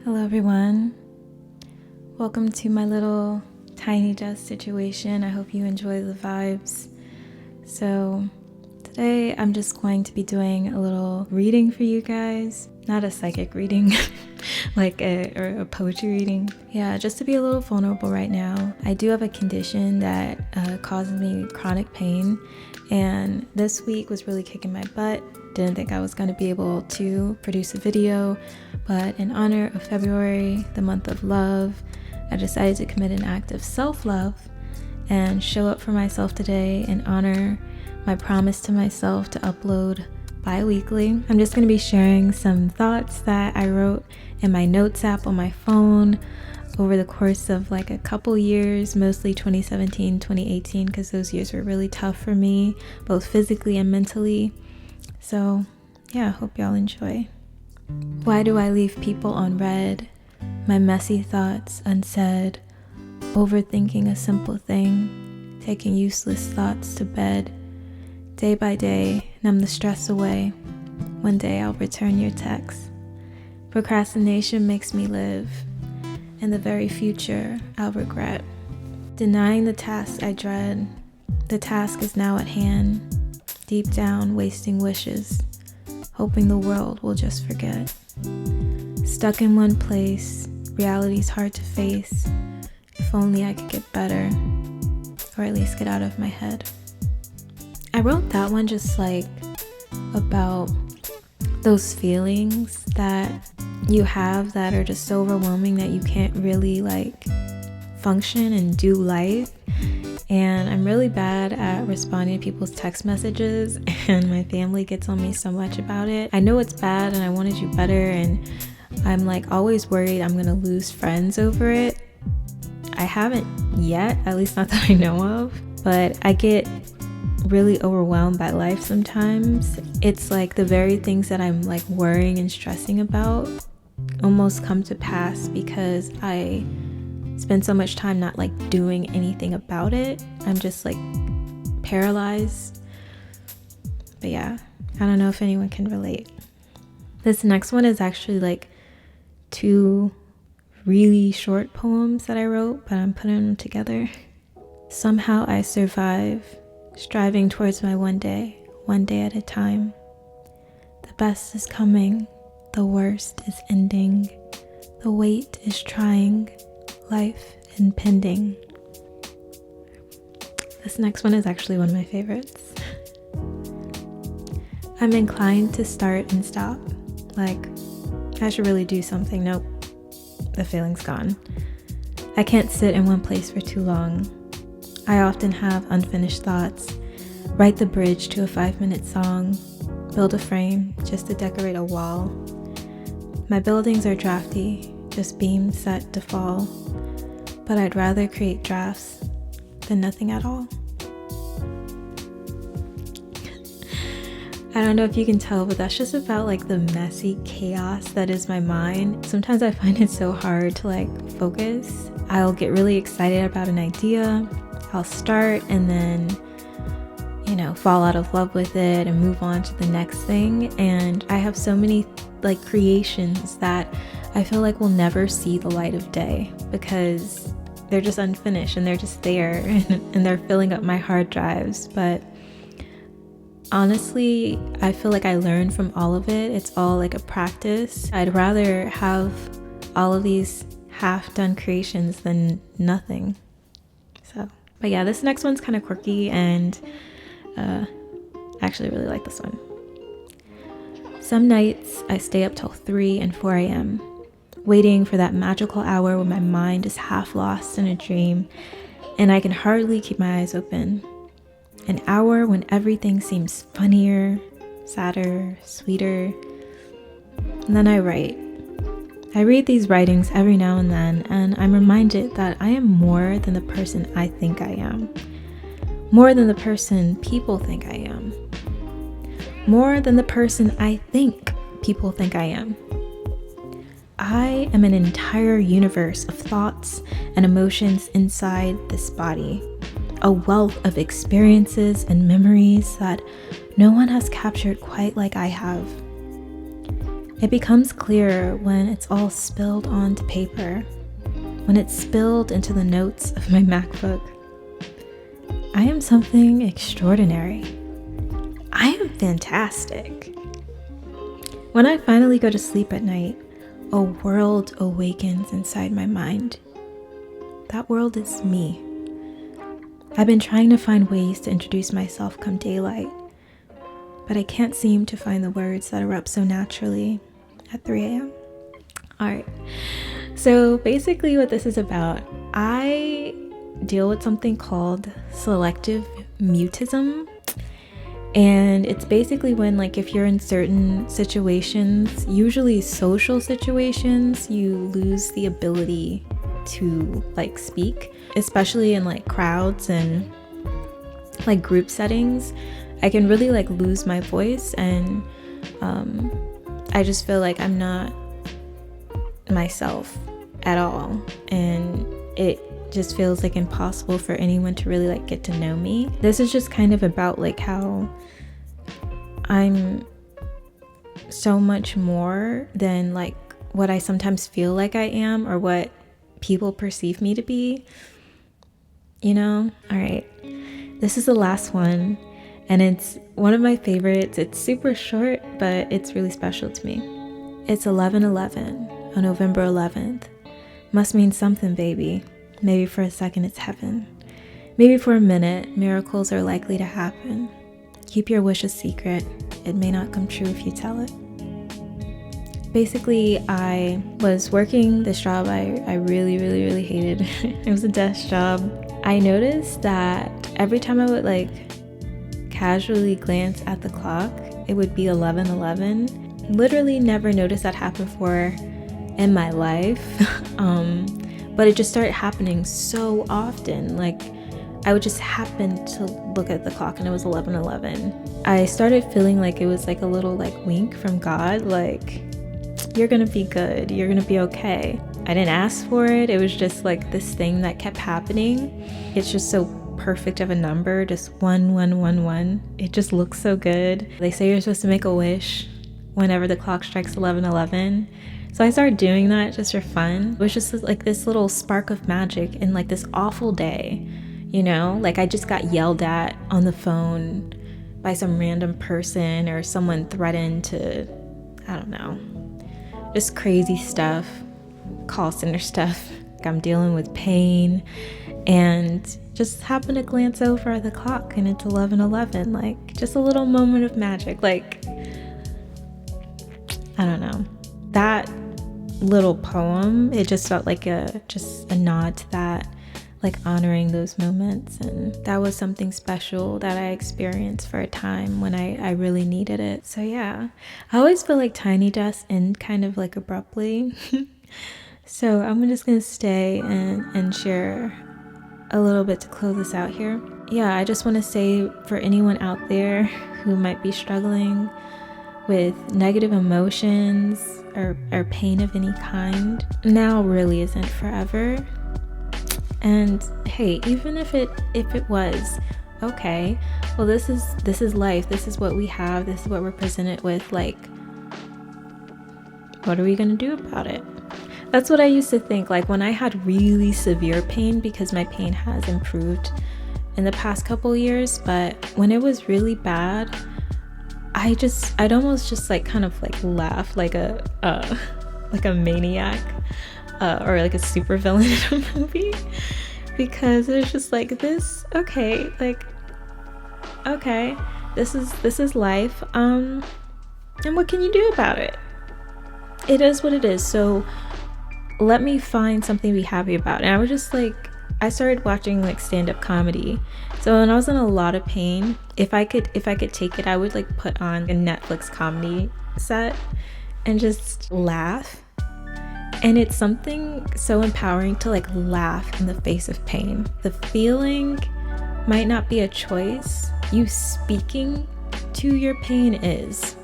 Hello everyone, welcome to my little tiny desk situation. I hope you enjoy the vibes. So today I'm just going to be doing a little reading for you guys, not a psychic reading like a poetry reading. Yeah, just to be a little vulnerable right now. I do have a condition that causes me chronic pain, and this week was really kicking my butt. Didn't think I was going to be able to produce a video, but in honor of February, the month of love, I decided to commit an act of self-love and show up for myself today and honor my promise to myself to upload bi-weekly. I'm just going to be sharing some thoughts that I wrote in my notes app on my phone over the course of like a couple years, mostly 2017, 2018, because those years were really tough for me, both physically and mentally. So yeah, hope y'all enjoy. Why do I leave people on red? My messy thoughts unsaid, overthinking a simple thing, taking useless thoughts to bed. Day by day, numb the stress away. One day I'll return your text. Procrastination makes me live. In the very future, I'll regret. Denying the task I dread. The task is now at hand. Deep down, wasting wishes, hoping the world will just forget. Stuck in one place, reality's hard to face. If only I could get better, or at least get out of my head. I wrote that one just like about those feelings that you have that are just so overwhelming that you can't really like function and do life. And I'm really bad at responding to people's text messages, and my family gets on me so much about it. I know it's bad and I want to do better, and I'm like always worried I'm gonna lose friends over it. I haven't yet, at least not that I know of, but I get really overwhelmed by life sometimes. It's like the very things that I'm like worrying and stressing about almost come to pass because I spend so much time not like doing anything about it. I'm just like paralyzed. But yeah, I don't know if anyone can relate. This next one is actually like 2 really short poems that I wrote, but I'm putting them together. Somehow I survive, striving towards my one day at a time. The best is coming, the worst is ending. The wait is trying, life impending. This next one is actually one of my favorites. I'm inclined to start and stop. Like, I should really do something. Nope, the feeling's gone. I can't sit in one place for too long. I often have unfinished thoughts. Write the bridge to a 5-minute song. Build a frame just to decorate a wall. My buildings are drafty, just beams set to fall. But I'd rather create drafts than nothing at all. I don't know if you can tell, but that's just about like the messy chaos that is my mind. Sometimes I find it so hard to like focus. I'll get really excited about an idea. I'll start and then, fall out of love with it and move on to the next thing. And I have so many like creations that I feel like will never see the light of day because they're just unfinished and they're just there and they're filling up my hard drives. But honestly, I feel like I learned from all of it. It's all like a practice. I'd rather have all of these half-done creations than nothing. But yeah, this next one's kind of quirky, and I actually really like this one. Some nights I stay up till 3 and 4 a.m. waiting for that magical hour when my mind is half lost in a dream and I can hardly keep my eyes open. An hour when everything seems funnier, sadder, sweeter. And then I write. I read these writings every now and then, and I'm reminded that I am more than the person I think I am. More than the person people think I am. More than the person I think people think I am. I am an entire universe of thoughts and emotions inside this body. A wealth of experiences and memories that no one has captured quite like I have. It becomes clearer when it's all spilled onto paper, when it's spilled into the notes of my MacBook. I am something extraordinary. I am fantastic. When I finally go to sleep at night, a world awakens inside my mind. That world is me. I've been trying to find ways to introduce myself come daylight, but I can't seem to find the words that erupt so naturally at 3 a.m. Alright, so basically what this is about, I deal with something called selective mutism. And it's basically when, like, if you're in certain situations, usually social situations, you lose the ability to, like, speak, especially in, like, crowds and, like, group settings. I can really, like, lose my voice, and I just feel like I'm not myself at all, and it just feels like impossible for anyone to really, like, get to know me. This is just kind of about, like, how I'm so much more than, like, what I sometimes feel like I am or what people perceive me to be, you know? All right, this is the last one, and it's one of my favorites. It's super short, but it's really special to me. It's 11/11 on November 11th. Must mean something, baby. Maybe for a second it's heaven. Maybe for a minute, miracles are likely to happen. Keep your wish a secret. It may not come true if you tell it. Basically, I was working this job I really hated. It was a desk job. I noticed that every time I would, like, casually glance at the clock, it would be 11:11. Literally never noticed that happen before in my life. But it just started happening so often. Like, I would just happen to look at the clock and it was 11:11. I started feeling like it was like a little, like, wink from God, like, you're gonna be good, you're gonna be okay. I didn't ask for it. It was just like this thing that kept happening. It's just so perfect of a number, just 1111. It just looks so good. They say you're supposed to make a wish whenever the clock strikes 11:11. So I started doing that just for fun. It was just like this little spark of magic in, like, this awful day, you know? Like, I just got yelled at on the phone by some random person, or someone threatened to, I don't know, just crazy stuff, call center stuff. Like, I'm dealing with pain and just happened to glance over at the clock and it's 11:11. Like, just a little moment of magic. Like, I don't know. That little poem, it just felt like just a nod to that, like, honoring those moments. And that was something special that I experienced for a time when I really needed it. So yeah, I always feel like tiny deaths end kind of, like, abruptly. So I'm just gonna stay and share a little bit to close this out here. Yeah, I just want to say, for anyone out there who might be struggling with negative emotions or pain of any kind, now really isn't forever. And hey, even if it was, okay, well, this is life. This is what we have. This is what we're presented with. Like, what are we gonna do about it? That's what I used to think, like, when I had really severe pain, because my pain has improved in the past couple years, but when it was really bad, I'd almost just, like, kind of, like, laugh like a maniac, or like a super villain in a movie, because it was just like, this, okay, like, okay, this is life, and what can you do about it? It is what it is. So let me find something to be happy about. And I was just like, I started watching, like, stand-up comedy. So when I was in a lot of pain, if I could take it, I would, like, put on a Netflix comedy set and just laugh. And it's something so empowering to, like, laugh in the face of pain. The feeling might not be a choice. You speaking to your pain is.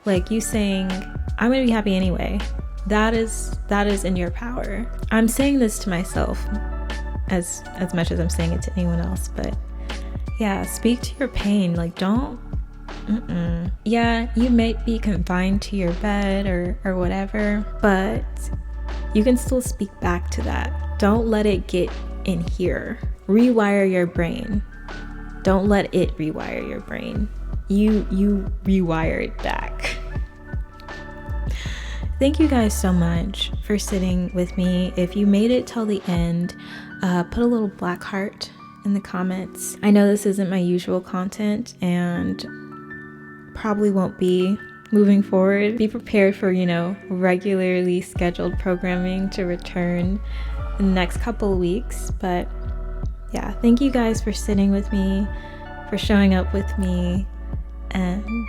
Like, you saying, I'm gonna be happy anyway. That is in your power. I'm saying this to myself as much as I'm saying it to anyone else, but yeah, speak to your pain. Like, don't Yeah, you might be confined to your bed or whatever, but you can still speak back to that. Don't let it get in here. Rewire your brain. Don't let it rewire your brain. You rewire it back. Thank you guys so much for sitting with me. If you made it till the end, put a little black heart in the comments. I know this isn't my usual content and probably won't be moving forward. Be prepared for, regularly scheduled programming to return in the next couple of weeks. But yeah, thank you guys for sitting with me, for showing up with me, and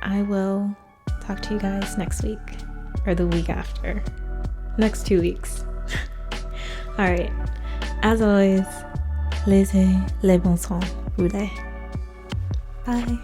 I will talk to you guys next week or the week after. Next 2 weeks. All right. As always, laissez les bons sons rouler. Bye.